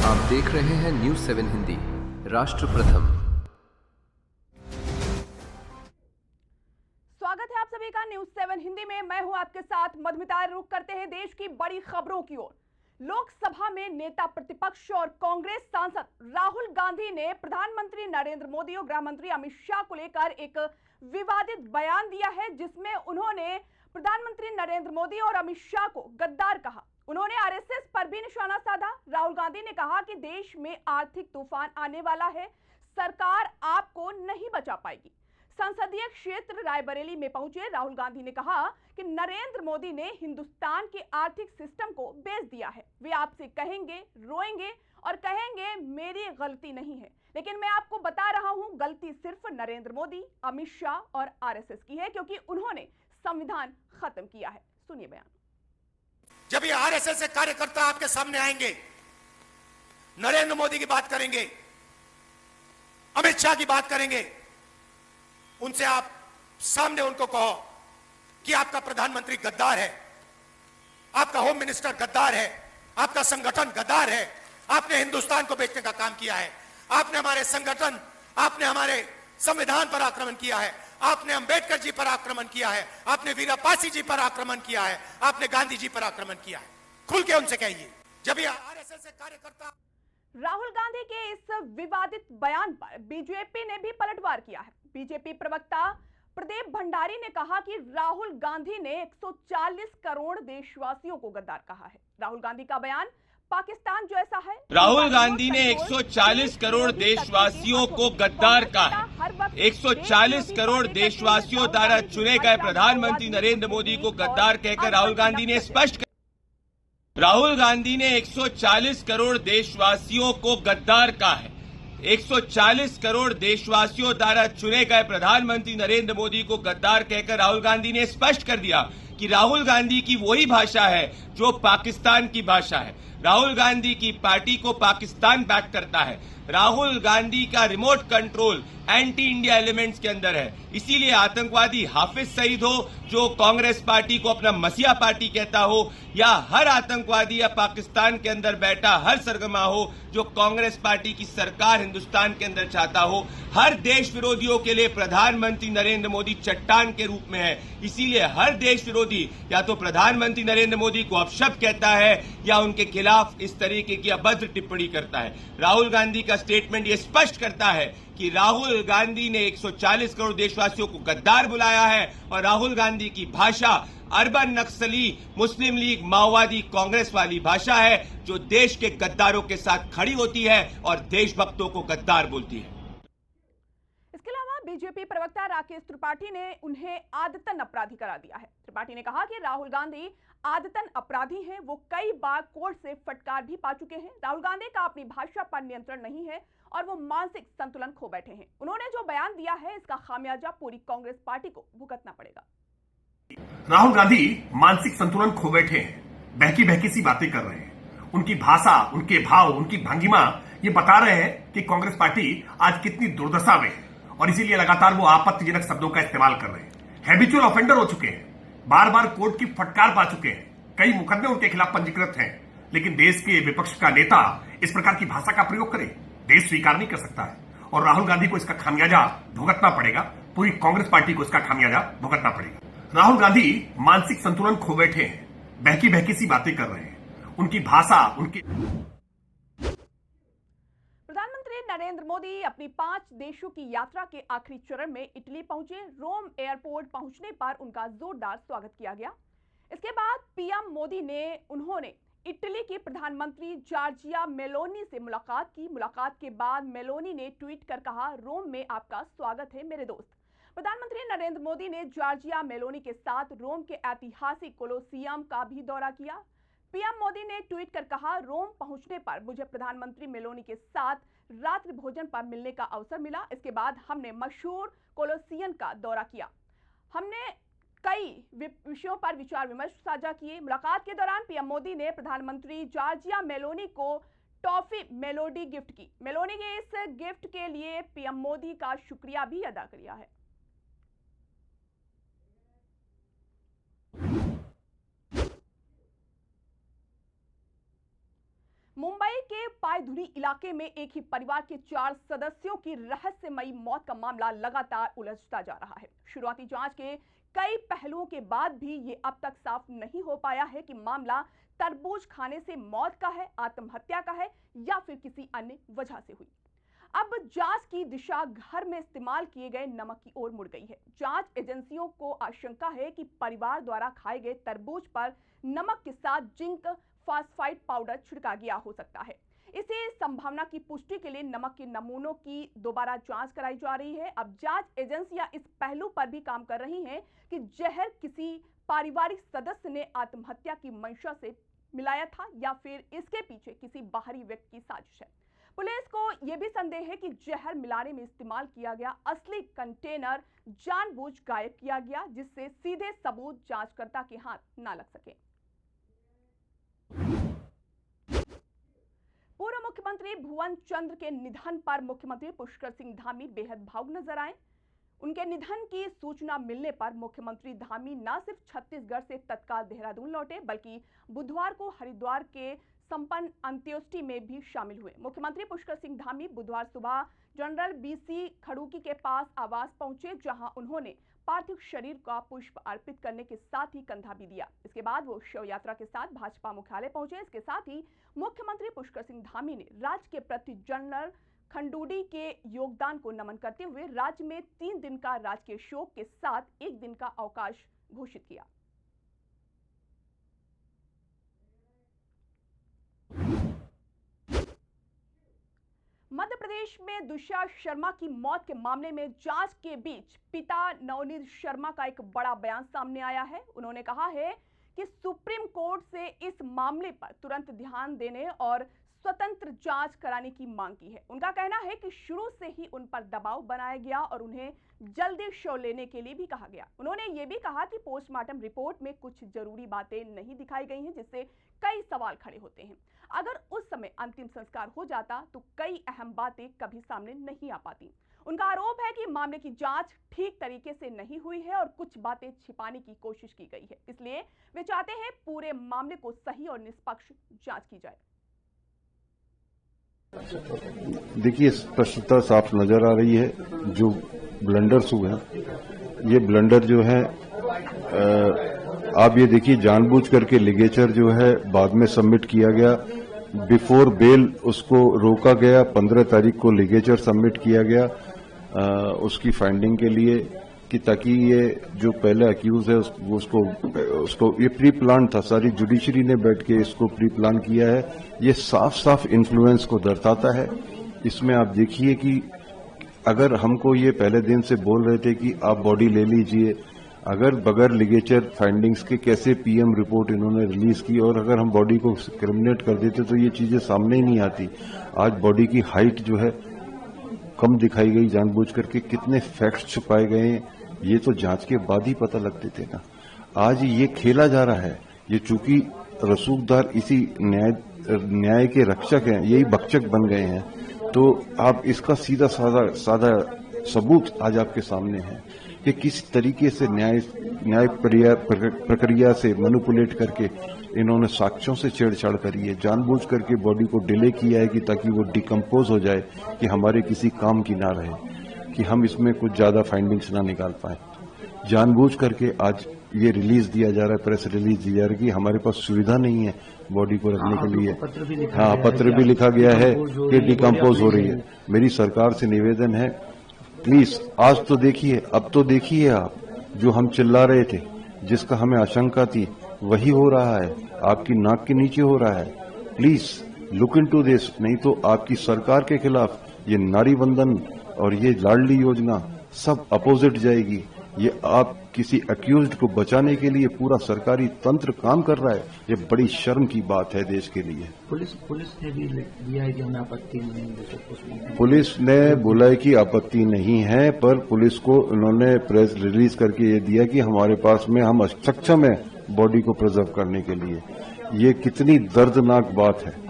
आप देख रहे हैं न्यूज़ 7 हिंदी, राष्ट्र प्रथम। स्वागत है आप सभी का न्यूज़ 7 हिंदी में। मैं हूं आपके साथ मधुमिता। रुख करते हैं देश की बड़ी खबरों की ओर। लोकसभा में नेता प्रतिपक्ष और कांग्रेस सांसद राहुल गांधी ने प्रधानमंत्री नरेंद्र मोदी और गृह मंत्री अमित शाह को लेकर एक विवादित बयान दिया है, जिसमें उन्होंने प्रधानमंत्री नरेंद्र मोदी और अमित शाह को गद्दार कहा। उन्होंने आरएसएस पर भी निशाना साधा। राहुल गांधी ने कहा कि देश में आर्थिक तूफान आने वाला है, सरकार आपको नहीं बचा पाएगी। संसदीय क्षेत्र रायबरेली में पहुंचे राहुल गांधी ने कहा कि नरेंद्र मोदी ने हिंदुस्तान के आर्थिक सिस्टम को बेच दिया है। वे आपसे कहेंगे, रोएंगे और कहेंगे मेरी गलती नहीं है, लेकिन मैं आपको बता रहा हूं गलती सिर्फ नरेंद्र मोदी, अमित शाह और आरएसएस की है, क्योंकि उन्होंने संविधान खत्म किया है। सुनिए बयान। जब ये आरएसएस के कार्यकर्ता आपके सामने आएंगे, नरेंद्र मोदी की बात करेंगे, अमित शाह की बात करेंगे, उनसे आप सामने उनको कहो कि आपका प्रधानमंत्री गद्दार है, आपका होम मिनिस्टर गद्दार है, आपका संगठन गद्दार है, आपने हिंदुस्तान को बेचने का काम किया है, आपने हमारे संगठन, आपने हमारे संविधान पर आक्रमण किया है, आपने अंबेडकर जी पर आक्रमण किया है, आपने वीरापासी जी पर आक्रमण किया है, आपने गांधी जी पर आक्रमण किया है। खुल के उनसे कहिए। जब ये आरएसएस के कार्यकर्ता राहुल गांधी के इस विवादित बयान पर बीजेपी ने भी पलटवार किया है। बीजेपी प्रवक्ता प्रदीप भंडारी ने कहा कि राहुल गांधी ने 140 करोड़ देशवासियों को गद्दार कहा है। राहुल गांधी का बयान पाकिस्तान जैसा है। राहुल गांधी ने 140 करोड़ देशवासियों को गद्दार कहा है। 140 करोड़ देशवासियों द्वारा चुने गए प्रधानमंत्री नरेंद्र मोदी को गद्दार कहकर राहुल गांधी ने स्पष्ट राहुल गांधी ने 140 करोड़ देशवासियों को गद्दार कहा है। 140 करोड़ देशवासियों द्वारा चुने गए प्रधानमंत्री नरेंद्र मोदी को गद्दार कहकर राहुल गांधी ने स्पष्ट कर दिया कि राहुल गांधी की वही भाषा है जो पाकिस्तान की भाषा है। राहुल गांधी की पार्टी को पाकिस्तान बैक करता है। राहुल गांधी का remote control anti India elements के अंदर है। इसीलिए आतंकवादी हाफिज सईद हो, जो कांग्रेस पार्टी को अपना मसीहा पार्टी कहता हो, या हर आतंकवादी या पाकिस्तान के अंदर बैठा हर सरगर्मा हो जो कांग्रेस पार्टी की सरकार हिंदुस्तान के अंदर चाहता हो, हर देश विरोधियों के लिए प्रधानमंत्री नरेंद्र मोदी चट्टान के रूप में है। इसीलिए हर देश विरोधी या तो प्रधानमंत्री नरेंद्र मोदी को अपशब्द कहता है या उनके खिलाफ इस तरीके की अभद्र टिप्पणी करता है। राहुल गांधी का स्टेटमेंट ये स्पष्ट करता है कि राहुल गांधी ने 140 करोड़ देशवासियों को गद्दार बुलाया है और राहुल गांधी की भाषा अर्बन नक्सली, मुस्लिम लीग, माओवादी, कांग्रेस वाली भाषा है जो देश के गद्दारों के साथ खड़ी होती है और देशभक्तों को गद्दार बोलती है। इसके अलावा बीजेपी प्रवक्ता राकेश त्रिपाठी ने उन्हें आदतन अपराधी करार दिया है। त्रिपाठी ने कहा कि राहुल गांधी आदतन अपराधी हैं। वो कई बार कोर्ट से फटकार भी पा चुके हैं। राहुल गांधी का अपनी भाषा पर नियंत्रण नहीं है और वो मानसिक संतुलन खो बैठे हैं। उन्होंने जो बयान दिया है, इसका खामियाजा पूरी कांग्रेस पार्टी को भुगतना पड़ेगा। राहुल गांधी मानसिक संतुलन खो बैठे हैं, बहकी बहकी सी बातें कर रहे हैं। उनकी भाषा, उनके भाव, उनकी भंगिमा ये बता रहे हैं कि कांग्रेस पार्टी आज कितनी दुर्दशा में है और इसीलिए लगातार वो आपत्तिजनक शब्दों का इस्तेमाल कर रहे हैं। हैबिचुअल ऑफेंडर हो चुके हैं, बार बार कोर्ट की फटकार पा चुके हैं, कई मुकदमे उनके खिलाफ पंजीकृत हैं, लेकिन देश के विपक्ष का नेता इस प्रकार की भाषा का प्रयोग करे, देश स्वीकार नहीं कर सकता है और राहुल गांधी को इसका खामियाजा भुगतना पड़ेगा। पूरी कांग्रेस पार्टी को इसका खामियाजा भुगतना पड़ेगा। राहुल गांधी मानसिक संतुलन खो बैठे हैं, बहकी बहकी सी बातें कर रहे हैं। उनकी भाषा, उनकी प्रधानमंत्री नरेंद्र मोदी अपनी 5 देशों की यात्रा के आखिरी चरण में इटली पहुंचे। रोम एयरपोर्ट पहुंचने पर उनका जोरदार स्वागत किया गया। इसके बाद पीएम मोदी ने उन्होंने इटली के प्रधानमंत्री जॉर्जिया मेलोनी से मुलाकात की। मुलाकात के बाद मेलोनी ने ट्वीट कर कहा, रोम में आपका स्वागत है मेरे दोस्त। प्रधानमंत्री नरेंद्र मोदी ने जॉर्जिया मेलोनी के साथ रोम के ऐतिहासिक कोलोसियम का भी दौरा किया। पीएम मोदी ने ट्वीट कर कहा, रोम पहुंचने पर मुझे प्रधानमंत्री मेलोनी के साथ रात्रि भोजन पर मिलने का अवसर मिला। इसके बाद हमने मशहूर कोलोसियम का दौरा किया। हमने कई विषयों पर विचार विमर्श साझा किए। मुलाकात के दौरान पीएम मोदी ने प्रधानमंत्री जॉर्जिया मेलोनी को टॉफी मेलोडी गिफ्ट की। मेलोनी के इस गिफ्ट के लिए पीएम मोदी का शुक्रिया भी अदा किया है। मुंबई के पायधुरी इलाके में एक ही परिवार के 4 सदस्यों की रहस्यमयी मौत का मामला लगातार उलझता जा रहा है। शुरुआती जांच के कई पहलुओं के बाद भी ये अब तक साफ नहीं हो पाया है कि मामला तरबूज खाने से मौत का है, आत्महत्या का है या फिर किसी अन्य वजह से हुई। अब जांच की दिशा घर में इस्तेमाल किए गए नमक की ओर मुड़ गई है। जांच एजेंसियों को आशंका है कि परिवार द्वारा खाए गए तरबूज पर नमक के साथ जिंक फॉस्फाइड पाउडर छिड़का गया हो सकता है। इसी संभावना की पुष्टि के लिए नमक के नमूनों की दोबारा जांच कराई जा रही है। अब जांच एजेंसियां इस पहलू पर भी काम कर रही हैं कि जहर किसी पारिवारिक सदस्य ने आत्महत्या की मंशा से मिलाया था या फिर इसके पीछे किसी बाहरी व्यक्ति की साजिश है। पुलिस को यह भी संदेह है कि जहर मिलाने में इस्तेमाल किया गया असली कंटेनर जानबूझ गायब किया गया, जिससे सीधे सबूत जांचकर्ता के हाथ न लग सके। पूर्व मुख्यमंत्री भुवन चंद्र के निधन पर मुख्यमंत्री पुष्कर सिंह धामी बेहद भावुक नजर आए। उनके निधन की सूचना मिलने पर मुख्यमंत्री धामी न सिर्फ छत्तीसगढ़ से तत्काल देहरादून लौटे, बल्कि बुधवार को हरिद्वार के संपन्न अंत्येष्टि में भी शामिल हुए। मुख्यमंत्री पुष्कर सिंह धामी बुधवार सुबह जनरल बीसी खड़ूकी के पास आवास पहुंचे, जहां उन्होंने पार्थिव शरीर का पुष्प अर्पित करने के साथ ही कंधा भी दिया। इसके बाद वो शव यात्रा के साथ भाजपा मुख्यालय पहुंचे। इसके साथ ही मुख्यमंत्री पुष्कर सिंह धामी ने राज्य के प्रति जनरल खंडूड़ी के योगदान को नमन करते हुए राज्य में 3 दिन का राजकीय शोक के साथ 1 दिन का अवकाश घोषित किया। मध्य प्रदेश में दुष्यंत शर्मा की मौत के मामले में जांच के बीच पिता नवनीत शर्मा का एक बड़ा बयान सामने आया है। उन्होंने कहा है कि सुप्रीम कोर्ट से इस मामले पर तुरंत ध्यान देने और स्वतंत्र जांच कराने की मांग की है। उनका कहना है कि शुरू से ही उन पर दबाव बनाया गया और उन्हें जल्दी शव लेने के लिए भी कहा गया। उन्होंने ये भी कहा कि पोस्टमार्टम रिपोर्ट में कुछ जरूरी बातें नहीं दिखाई गई हैं, जिससे कई सवाल खड़े होते हैं। अगर उस समय अंतिम संस्कार हो जाता तो कई अहम बातें कभी सामने नहीं आ पाती। उनका आरोप है कि मामले की जांच ठीक तरीके से नहीं हुई है और कुछ बातें छिपाने की कोशिश की गई है। इसलिए वे चाहते हैं पूरे मामले को सही और निष्पक्ष जांच की जाए। देखिए, स्पष्टता साफ नजर आ रही है। जो ब्लंडर्स हुए हैं, ये ब्लंडर जो है आप ये देखिए, जानबूझ करके लिगेचर जो है बाद में सबमिट किया गया। बिफोर बेल उसको रोका गया। 15 तारीख को लिगेचर सबमिट किया गया उसकी फाइंडिंग के लिए, कि ताकि ये जो पहले अक्यूज है उसको ये प्री प्लान था। सारी जुडिशरी ने बैठ के इसको प्री प्लान किया है। ये साफ साफ इन्फ्लुएंस को दर्शाता है। इसमें आप देखिए कि अगर हमको ये पहले दिन से बोल रहे थे कि आप बॉडी ले लीजिए, अगर बगैर लिगेचर फाइंडिंग्स के कैसे पीएम रिपोर्ट इन्होंने रिलीज की, और अगर हम बॉडी को क्रिमिनेट कर देते तो ये चीजें सामने ही नहीं आती। आज बॉडी की हाइट जो है कम दिखाई गई जानबूझ करके, कितने फैक्ट्स छुपाए गए हैं ये तो जांच के बाद ही पता लगते थे ना। आज ये खेला जा रहा है। ये चूंकि रसूखदार इसी न्याय के रक्षक हैं, यही भक्षक बन गए हैं, तो आप इसका सीधा साधा सबूत आज आपके सामने है कि किस तरीके से न्याय प्रक्रिया से मैनिपुलेट करके इन्होंने साक्ष्यों से छेड़छाड़ करी है। जानबूझ करके बॉडी को डिले किया है कि ताकि वो डिकम्पोज हो जाए, कि हमारे किसी काम की ना रहे, कि हम इसमें कुछ ज्यादा फाइंडिंग्स ना निकाल पाए। जानबूझ करके आज ये रिलीज दिया जा रहा है, प्रेस रिलीज दिया जा रहा है कि हमारे पास सुविधा नहीं है बॉडी को रखने के लिए। पत्र भी लिखा गया है कि डिकम्पोज हो रही है। मेरी सरकार से निवेदन है, प्लीज आज तो देखिए, अब तो देखिए आप, जो हम चिल्ला रहे थे, जिसका हमें आशंका थी, वही हो रहा है, आपकी नाक के नीचे हो रहा है। प्लीज लुक इनटू दिस, नहीं तो आपकी सरकार के खिलाफ ये नारी वंदन और ये लाडली योजना सब अपोजिट जाएगी। ये आप किसी अक्यूज्ड को बचाने के लिए पूरा सरकारी तंत्र काम कर रहा है। ये बड़ी शर्म की बात है देश के लिए। पुलिस ने भी दिया है कि हमें आपत्ति नहीं है। पुलिस ने बोला है कि आपत्ति नहीं है, पर पुलिस को उन्होंने प्रेस रिलीज करके ये दिया कि हमारे पास में हम सक्षम है बॉडी को प्रिजर्व करने के लिए। ये कितनी दर्दनाक बात है,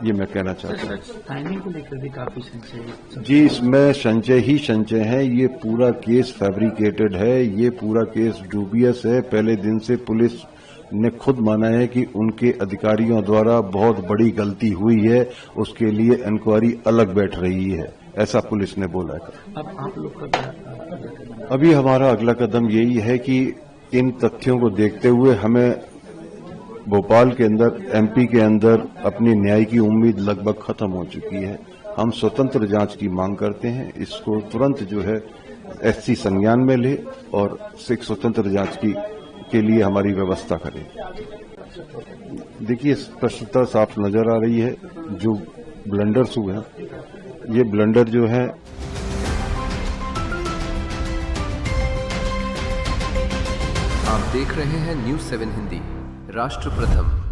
ये मैं कहना चाहता हूँ। टाइमिंग को लेकर भी काफी संशय जी, इसमें संशय ही संशय है। ये पूरा केस फैब्रिकेटेड है, ये पूरा केस डूबियस है। पहले दिन से पुलिस ने खुद माना है कि उनके अधिकारियों द्वारा बहुत बड़ी गलती हुई है, उसके लिए इंक्वायरी अलग बैठ रही है, ऐसा पुलिस ने बोला है। अब आप लोग का क्या अभी हमारा अगला कदम यही है कि इन तथ्यों को देखते हुए हमें भोपाल के अंदर, एमपी के अंदर अपनी न्याय की उम्मीद लगभग खत्म हो चुकी है। हम स्वतंत्र जांच की मांग करते हैं, इसको तुरंत जो है एससी संज्ञान में ले और सिख स्वतंत्र जांच के लिए हमारी व्यवस्था करें। देखिए, स्पष्टता साफ नजर आ रही है, जो ब्लंडर्स हुए हैं, ये ब्लंडर जो है आप देख रहे हैं न्यूज़ 7 हिंदी, राष्ट्र प्रथम।